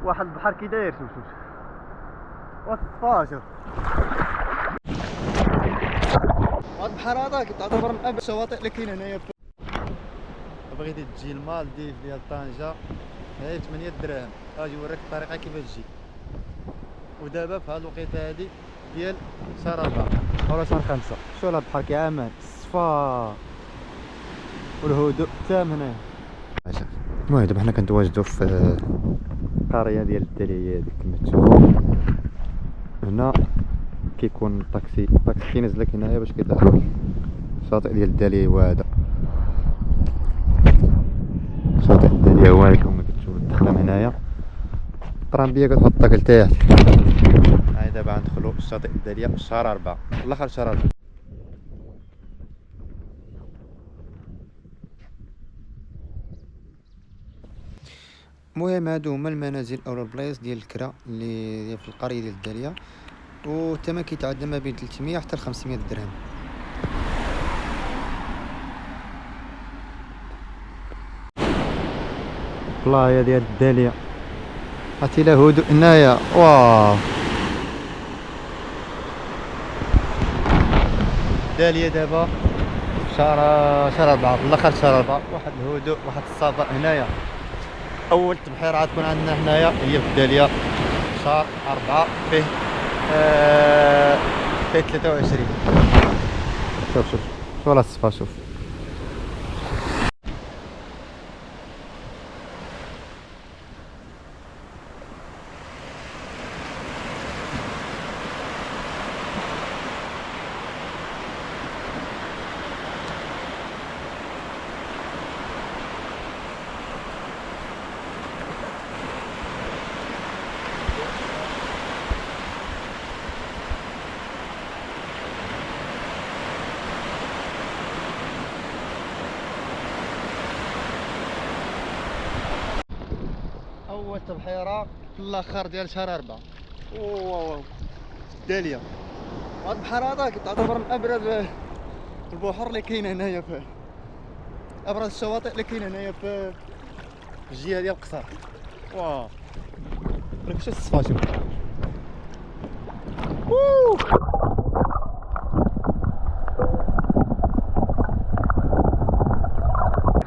واحد البحر كي داير شوف وصفا شوف هاد البحر هذا كيتعتبر من ابرز الشواطئ اللي كاين هنايا. بغيتي تجي المالديف ديال طنجة هي 8 دراهم. اجي نوريك الطريقه كيفاش تجي. ودابا في هاد الوقيته هادي ديال شهر 4 ولا شهر 5. شوف هاد البحر كيعمل الصفا والهدوء تام هنايا. المهم دابا حنا كنتواجدو في القريه ديال الدليه هذيك كما تشوفوا. هنا كيكون الطاكسي كينزلك هنايا باش كيدخلك الشاطئ ديال الدليه. هو هذا شاطئ الدليه هو هذا كما كتشوفوا. الدخله من هنايا الطرامبيه كتحطك لتحت. هاي دابا غندخلوا الشاطئ الدليه في شهر 4 الاخر شهر 4. المهم هادو هما المنازل او البلايص ديال الكرا اللي في القريه ديال الداليه، والثمن كيتعدى ما بين 300 حتى 500 درهم. البلايا ديال الداليه عرفتي لا هدوء هنايا. واو الداليه دابا شهر 4 في الاخر شهر 4. واحد الهدوء واحد الصفاء هنايا. اول تبحيره غتكون عندنا هنايا هي في الداليه شهر 4 فيه 23. شوف ولا الصفا شوف. اول تبحيره في الاخر ديال شهر 4. واو داليه. هاد البحر هذا كيتعتبر من ابرز البحور اللي كاين هنايا، في ابرز الشواطئ اللي كاين هنايا في الجهه ديال القصر. واو راك شتي الصفا شوف.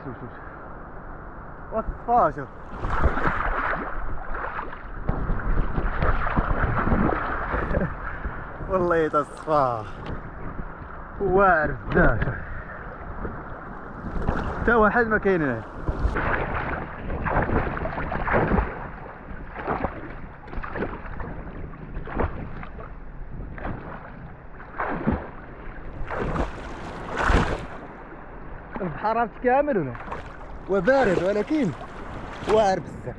شوف والصفا شوف. والله تا الصفا واعر بزاف. حتى واحد ما كاين هنا. البحر عرفت كامل هنا وبارد ولكن واعر بزاف.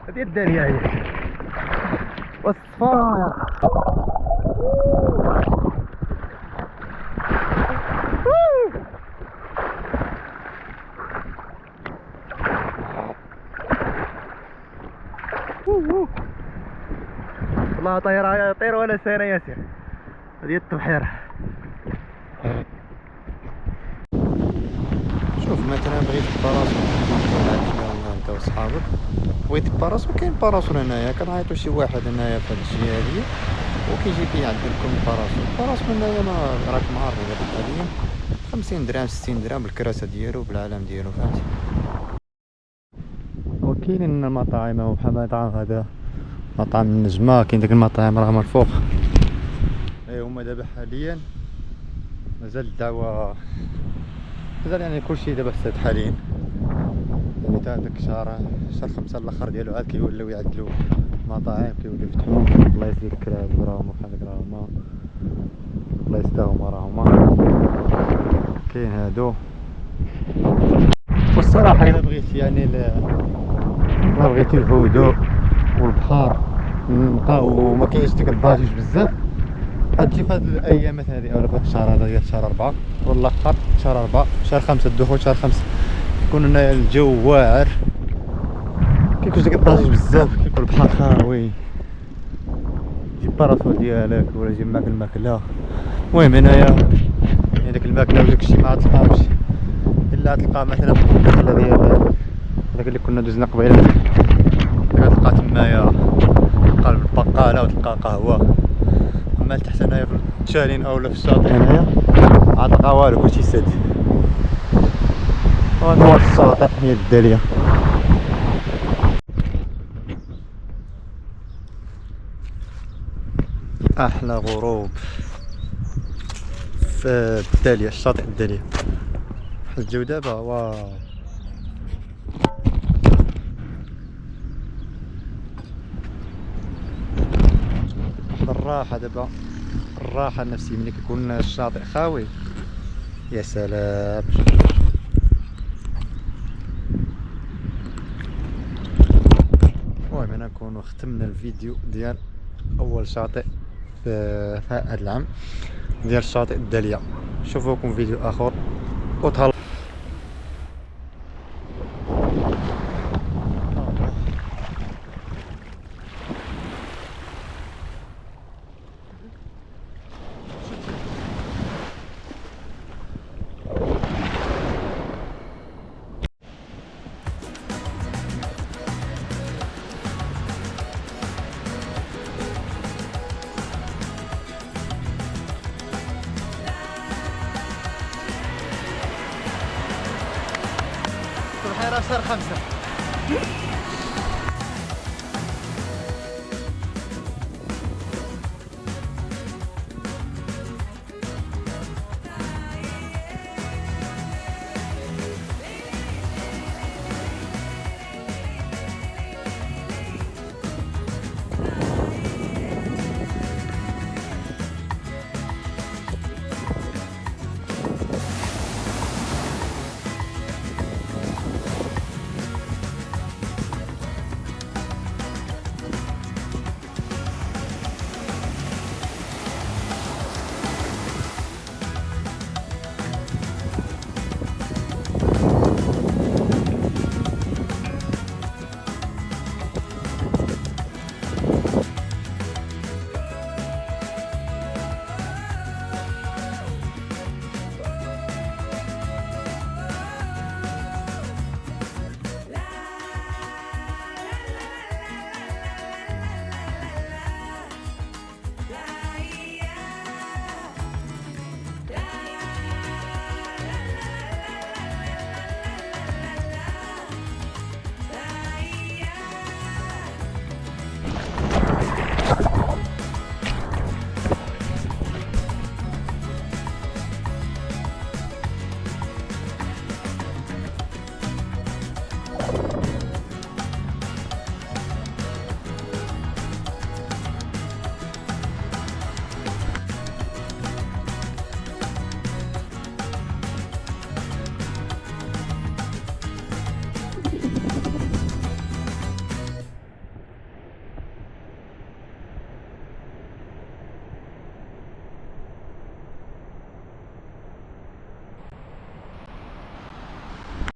هذه الداليه هي والصفا. والله طير ولا سير ياسر. هذه التبحيره. شوف مثلا بغيت باراسول انت وصحابك بغيت باراسول، كاين باراسول هنايا كنعيطوا شي واحد هنايا في هاد الجهه هادي وكيجي كيعدلكم الباراسول هنايا. ما راكم عارفين حاليا 50 درهم 60 درهم بالكراسه ديالو بالعلم ديالو فهمتي. وكاينين المطاعم بحال مطعم هذا مطعم النجمه. كاين داك المطاعم راه من الفوق. هما دابا حاليا مازال الدعوه مازال يعني كلشي دابا ساد حاليا. يعني تا داك شهر 5 الاخر ديالو عاد كيوليو يعدلوا مطاعم كيوليو يفتحوا بلايص ديال الكراب راهما بحال هكا راهما بلايص تا هما راهما كاين هادو. والصراحه الا بغيتي يعني ما بغيتي الهدوء والبحر نقاو وما كاينش ديك الضجيج بزاف غتجي في هاد الايامات هادي اولا في هاد الشهر هذا ديال شهر 4 والاخر شهر 4 شهر 5 الدخول شهر 5 كيكون هنا الجو واعر كيكونش ديك الضجيج بزاف كيكون البحر خاوي. جيب باراسول ديالك ولا جيب معاك الماكله. المهم هنايا يعني داك الماكله وداك الشيء ما غتلقاوش الا غتلقاه مثلا في الدخله ديال داك اللي كنا دوزنا قبيله تلقى تمايا قلب البقالة وتلقى قهوة. اما لتحت هنايا في التشالين اولا في الشاطئ هنايا غتلقى والو كلشي سد. وهذا هو الشاطئ ديال الدالية. احلى غروب في الدالية، الشاطئ الدالية. بحال الجو دابا واو. الراحة دابا، الراحة النفسية ملي كيكون الشاطئ خاوي، يا سلام. المهم هنا نكونو ختمنا الفيديو ديال اول شاطئ في هذا العام ديال شاطئ الدالية. نشوفوكم فيديو اخر وتهلا. البحيرة شهر 5.